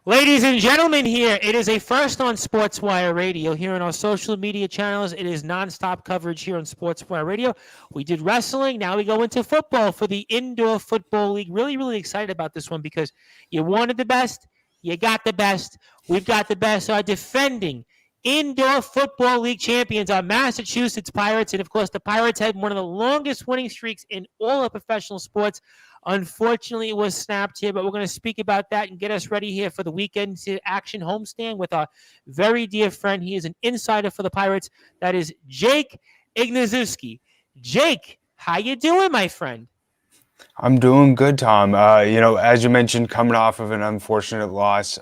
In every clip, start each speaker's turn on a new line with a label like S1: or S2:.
S1: Ladies and gentlemen, here it is a first on Sportswire Radio. Here on our social media channels, it is nonstop coverage here on Sportswire Radio. We did wrestling. Now we go into football for the Indoor Football League. Really, really excited about this one because you wanted the best, you got the best. We've got the best. Our defending Indoor Football League champions are Massachusetts Pirates. And of course, the Pirates had one of the longest winning streaks in all of professional sports. Unfortunately, it was snapped here, but we're going to speak about that and get us ready here for the weekend action homestand with our very dear friend. He is an insider for the Pirates. That is Jake Ignazuski. Jake, how you doing, my friend?
S2: I'm doing good, Tom. As you mentioned, coming off of an unfortunate loss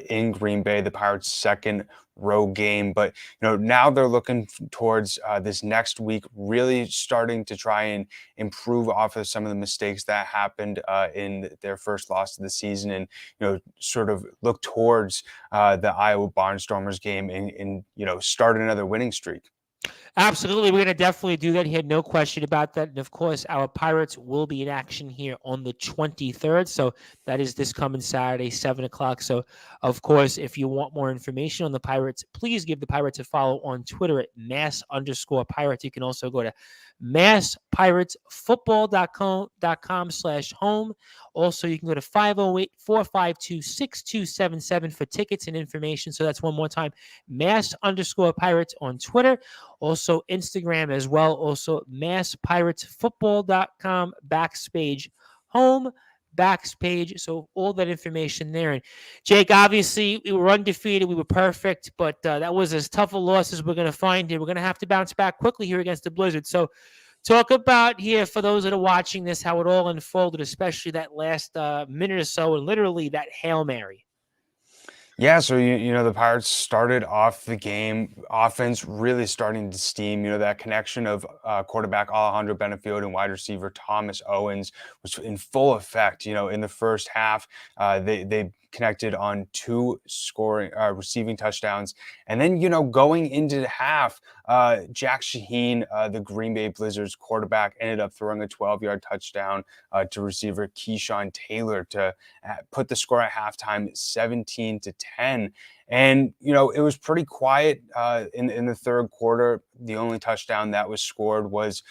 S2: in Green Bay, the Pirates' second road game. But, now they're looking towards this next week, really starting to try and improve off of some of the mistakes that happened in their first loss of the season and, sort of look towards the Iowa Barnstormers game and start another winning streak.
S1: Absolutely. We're going to definitely do that. He had no question about that. And of course, our Pirates will be in action here on the 23rd. So that is this coming Saturday, 7 o'clock. So, of course, if you want more information on the Pirates, please give the Pirates a follow on Twitter at mass_Pirates. You can also go to masspiratesfootball.com/home. Also, you can go to 508-452-6277 for tickets and information. So that's one more time, mass_Pirates on Twitter. Also, Instagram as well. Also, masspiratesfootball.com/home backpage. So all that information there. And Jake, obviously, we were undefeated. We were perfect, but that was as tough a loss as we're going to find here. We're going to have to bounce back quickly here against the Blizzard. So talk about here, for those that are watching this, how it all unfolded, especially that last minute or so, and literally that Hail Mary.
S2: Yeah, so the Pirates started off the game, offense really starting to steam. That connection of quarterback Alejandro Benefield and wide receiver Thomas Owens was in full effect. In the first half, they connected on two receiving touchdowns, and then going into the half, Jack Shaheen, the Green Bay Blizzards quarterback, ended up throwing a 12-yard touchdown to receiver Keyshawn Taylor to put the score at halftime 17-10. And, it was pretty quiet in the third quarter. The only touchdown that was scored was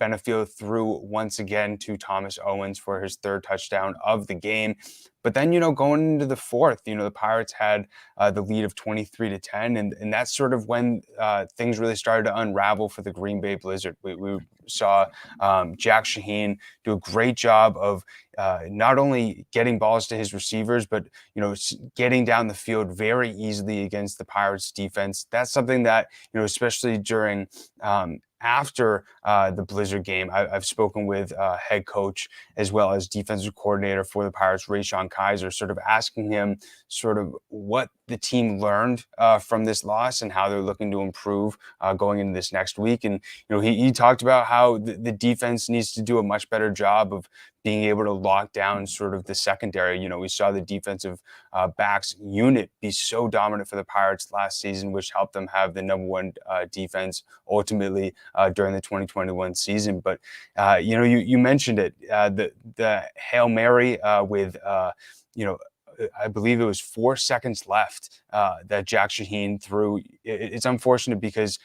S2: Benefield threw once again to Thomas Owens for his third touchdown of the game. But then, going into the fourth, the Pirates had the lead of 23-10. And that's sort of when things really started to unravel for the Green Bay Blizzard. We saw Jack Shaheen do a great job of not only getting balls to his receivers, but, getting down the field very easily against the Pirates defense. That's something that, especially during after the Blizzard game, I've spoken with head coach as well as defensive coordinator for the Pirates, Rayshon Kaiser, sort of asking him sort of what the team learned from this loss and how they're looking to improve going into this next week. And, he talked about how the defense needs to do a much better job of being able to lock down sort of the secondary. We saw the defensive backs unit be so dominant for the Pirates last season, which helped them have the number one defense ultimately during the 2021 season. But, you mentioned it, the Hail Mary with, I believe it was 4 seconds left that Jack Shaheen threw. It's unfortunate because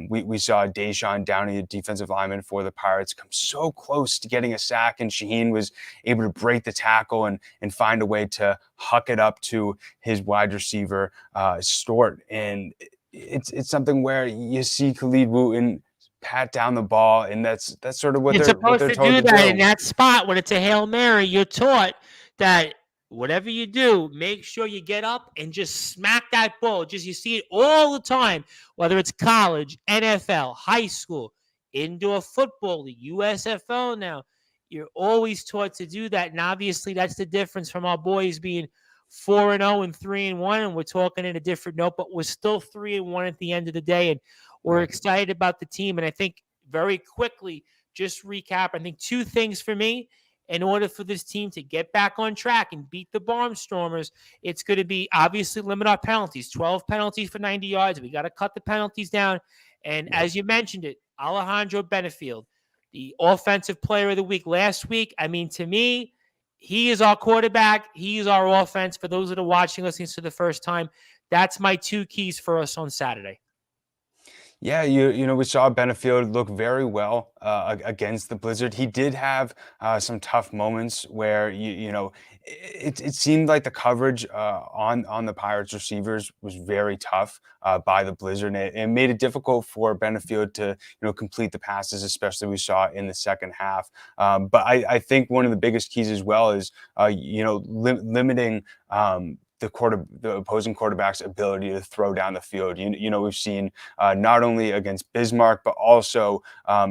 S2: we saw Deshaun Downey, a defensive lineman for the Pirates, come so close to getting a sack, and Shaheen was able to break the tackle and find a way to huck it up to his wide receiver, Stort. And it's something where you see Khalid Wooten pat down the ball, and that's sort of what
S1: You're
S2: they're
S1: supposed to
S2: told
S1: do
S2: to
S1: that
S2: do.
S1: in that spot when it's a Hail Mary. You're taught that whatever you do, make sure you get up and just smack that ball. You see it all the time, whether it's college, NFL, high school, indoor football, the USFL now. You're always taught to do that. And obviously, that's the difference from our boys being 4-0 and 3-1. And we're talking in a different note, but we're still 3-1 at the end of the day. And we're excited about the team. And I think very quickly, just recap, I think two things for me. In order for this team to get back on track and beat the Barnstormers, it's going to be obviously limit our penalties. 12 penalties for 90 yards. We got to cut the penalties down. And as you mentioned it, Alejandro Benefield, the offensive player of the week last week. I mean, to me, he is our quarterback. He is our offense. For those that are watching, listening for the first time, that's my two keys for us on Saturday.
S2: Yeah, we saw Benefield look very well against the Blizzard. He did have some tough moments where it seemed like the coverage on the Pirates receivers was very tough by the Blizzard. And it made it difficult for Benefield to complete the passes, especially we saw in the second half. But I think one of the biggest keys as well is limiting. The opposing quarterback's ability to throw down the field. We've seen not only against Bismarck, but also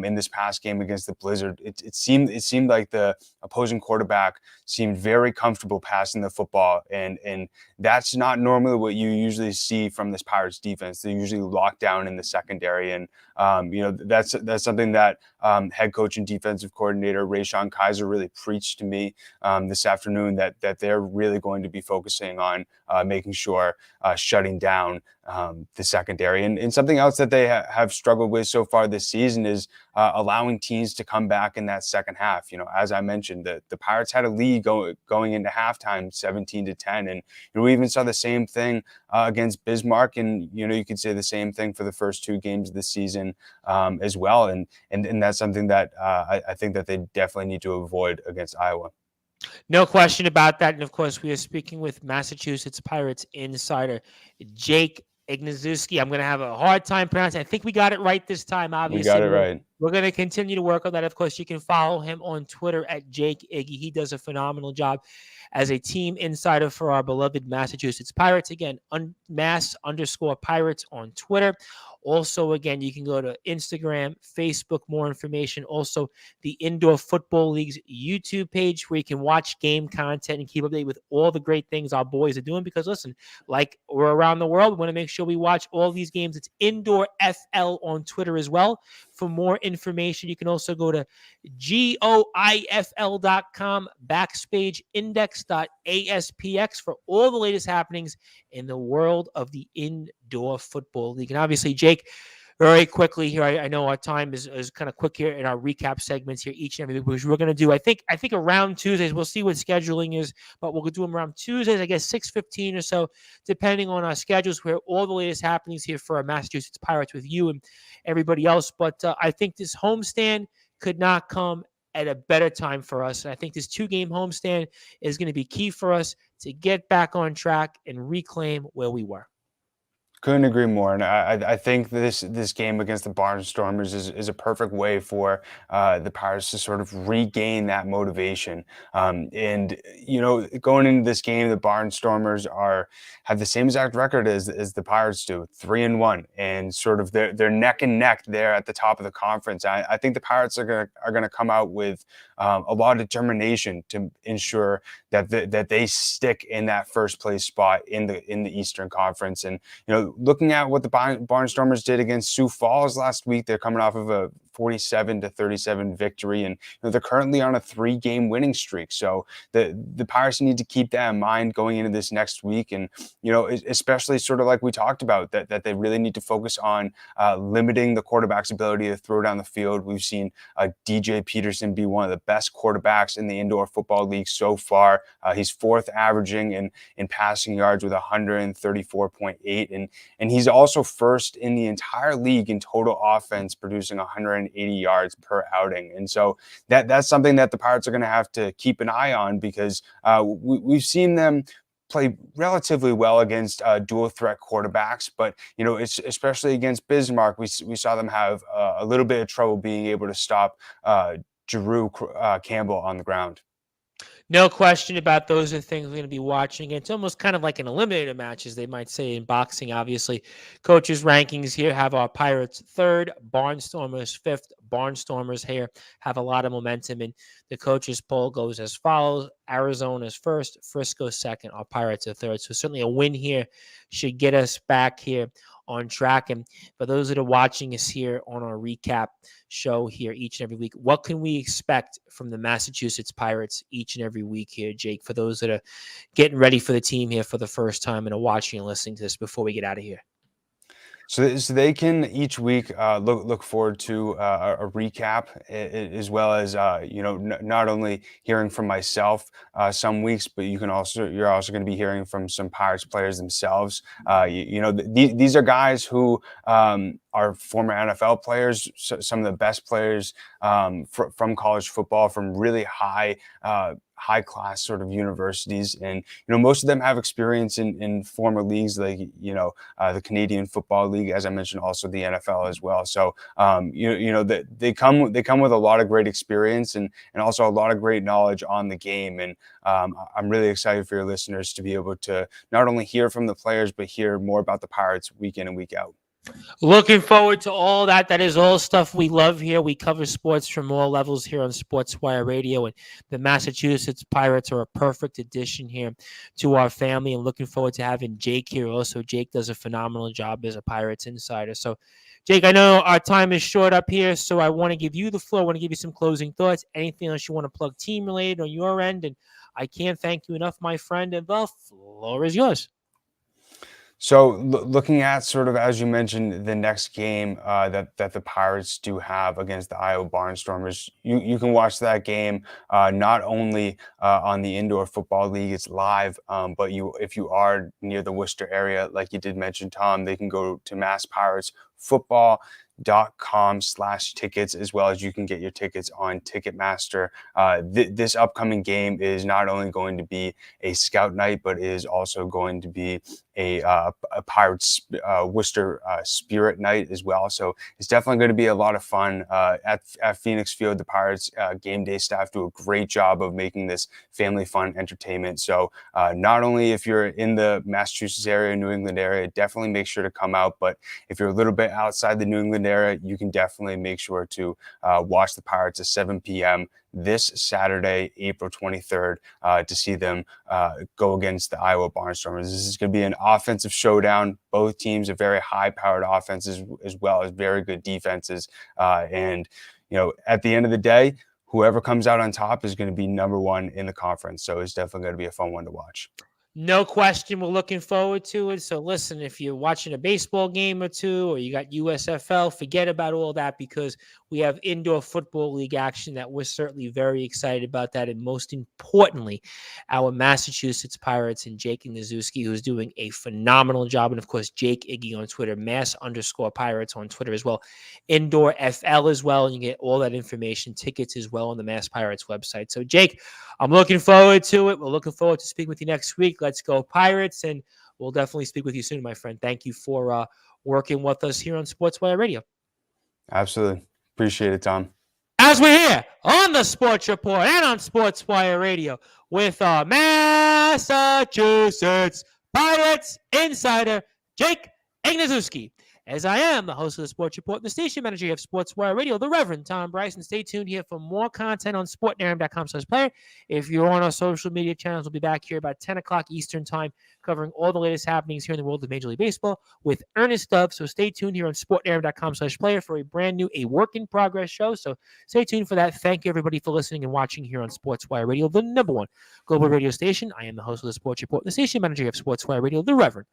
S2: in this past game against the Blizzard. It seemed like the opposing quarterback seemed very comfortable passing the football, and that's not normally what you usually see from this Pirates defense. They're usually locked down in the secondary, and that's something that head coach and defensive coordinator Rayshon Kaiser really preached to me this afternoon, that they're really going to be focusing on making sure shutting down the secondary. And something else that they have struggled with so far this season is allowing teams to come back in that second half. As I mentioned, the Pirates had a lead going into halftime, 17-10, and we even saw the same thing against Bismarck, and you could say the same thing for the first two games of the season as well. And that's something that I think that they definitely need to avoid against Iowa.
S1: No question about that. And of course, we are speaking with Massachusetts Pirates insider Jake Ignazuski. I'm going to have a hard time pronouncing. I think we got it right this time. Obviously,
S2: we got it right.
S1: We're going to continue to work on that. Of course, you can follow him on Twitter at Jake Iggy. He does a phenomenal job as a team insider for our beloved Massachusetts Pirates. Again, Mass_Pirates on Twitter. Also, again, you can go to Instagram, Facebook, more information. Also, the Indoor Football League's YouTube page where you can watch game content and keep updated with all the great things our boys are doing. Because, listen, like we're around the world, we want to make sure we watch all these games. It's Indoor FL on Twitter as well. For more information, you can also go to goifl.com/index.aspx for all the latest happenings in the world of the Indoor Football League. And obviously, Jake, very quickly here, I know our time is kind of quick here in our recap segments here each and every week, which we're going to do. I think around Tuesdays, we'll see what scheduling is, but we'll do them around Tuesdays, I guess 6:15 or so, depending on our schedules, where all the latest happenings here for our Massachusetts Pirates with you and everybody else. But I think this homestand could not come at a better time for us. And I think this 2-game homestand is going to be key for us to get back on track and reclaim where we were.
S2: Couldn't agree more, and I think this game against the Barnstormers is a perfect way for the Pirates to sort of regain that motivation. And going into this game, the Barnstormers have the same exact record as the Pirates do, 3-1, and sort of they're neck and neck there at the top of the conference. I think the Pirates are gonna come out with a lot of determination to ensure that they stick in that first place spot in the Eastern Conference. And looking at what the Barnstormers did against Sioux Falls last week, they're coming off of a 47-37 victory, and they're currently on a 3-game winning streak. So the Pirates need to keep that in mind going into this next week, and especially sort of like we talked about, that they really need to focus on limiting the quarterback's ability to throw down the field. We've seen DJ Peterson be one of the best quarterbacks in the Indoor Football League so far. He's 4th averaging in passing yards with 134.8, and he's also 1st in the entire league in total offense, producing 180 yards per outing. And so that's something that the Pirates are going to have to keep an eye on, because we've seen them play relatively well against dual threat quarterbacks, but it's especially against Bismarck, we saw them have a little bit of trouble being able to stop Drew Campbell on the ground.
S1: No question about those are things we're going to be watching. It's almost kind of like an eliminator match, as they might say in boxing. Obviously, coaches' rankings here have our Pirates 3rd, Barnstormers 5th. Barnstormers here have a lot of momentum, and the coaches' poll goes as follows: Arizona's 1st, Frisco 2nd, our Pirates are 3rd. So certainly a win here should get us back here on track. And for those that are watching us here on our recap show here each and every week, what can we expect from the Massachusetts Pirates each and every week here, Jake, for those that are getting ready for the team here for the first time and are watching and listening to this before we get out of here?
S2: So they can each week look forward to a recap, as well as not only hearing from myself some weeks, but you're also going to be hearing from some Pirates players themselves. These are guys who are former NFL players, some of the best players from college football, from really high class sort of universities, and most of them have experience in former leagues like the Canadian Football League, as I mentioned, also the NFL as well. So they come with a lot of great experience and also a lot of great knowledge on the game. And I'm really excited for your listeners to be able to not only hear from the players, but hear more about the Pirates week in and week out.
S1: Looking forward to all that. That is all stuff we love here. We cover sports from all levels here on Sportswire Radio, and the Massachusetts Pirates are a perfect addition here to our family. And looking forward to having Jake here also. Jake does a phenomenal job as a Pirates insider. So, Jake, I know our time is short up here, so I want to give you the floor. I want to give you some closing thoughts. Anything else you want to plug team related on your end? And I can't thank you enough, my friend, and the floor is yours.
S2: So looking at sort of, as you mentioned, the next game that the Pirates do have against the Iowa Barnstormers, you can watch that game not only on the Indoor Football League, it's live, but if you are near the Worcester area, like you did mention, Tom, they can go to masspiratsfootball.com/tickets, as well as you can get your tickets on Ticketmaster. This upcoming game is not only going to be a scout night, but is also going to be a Pirates Worcester Spirit night as well. So it's definitely going to be a lot of fun at Phoenix Field. The Pirates game day staff do a great job of making this family fun entertainment. So not only if you're in the Massachusetts area, New England area, definitely make sure to come out. But if you're a little bit outside the New England area, you can definitely make sure to watch the Pirates at 7 p.m. this Saturday, April 23rd, to see them go against the Iowa Barnstormers. This is going to be an offensive showdown. Both teams are very high-powered offenses as well as very good defenses. And at the end of the day, whoever comes out on top is going to be number one in the conference. So it's definitely going to be a fun one to watch.
S1: No question. We're looking forward to it. So listen, if you're watching a baseball game or two, or you got USFL, forget about all that, because we have indoor football league action that we're certainly very excited about that. And most importantly, our Massachusetts Pirates and Jake Nazuski, who's doing a phenomenal job. And of course, Jake Iggy on Twitter, Mass_Pirates on Twitter as well. Indoor FL as well. And you get all that information, tickets as well on the Mass Pirates website. So Jake, I'm looking forward to it. We're looking forward to speaking with you next week. Let's go Pirates, and we'll definitely speak with you soon, my friend. Thank you for working with us here on Sportswire Radio.
S2: Absolutely. Appreciate it, Tom.
S1: As we're here on the Sports Report and on Sportswire Radio with our Massachusetts Pirates insider, Jake Ignazuski. As I am the host of the Sports Report and the station manager of Sportswire Radio, the Reverend Tom Bryson. Stay tuned here for more content on sportnarium.com/player. If you're on our social media channels, we'll be back here about 10 o'clock Eastern time, covering all the latest happenings here in the world of Major League Baseball with Ernest Dove. So stay tuned here on sportnarium.com/player for a brand new, a work in progress show. So stay tuned for that. Thank you, everybody, for listening and watching here on Sportswire Radio, the #1 global radio station. I am the host of the Sports Report and the station manager of Sportswire Radio, the Reverend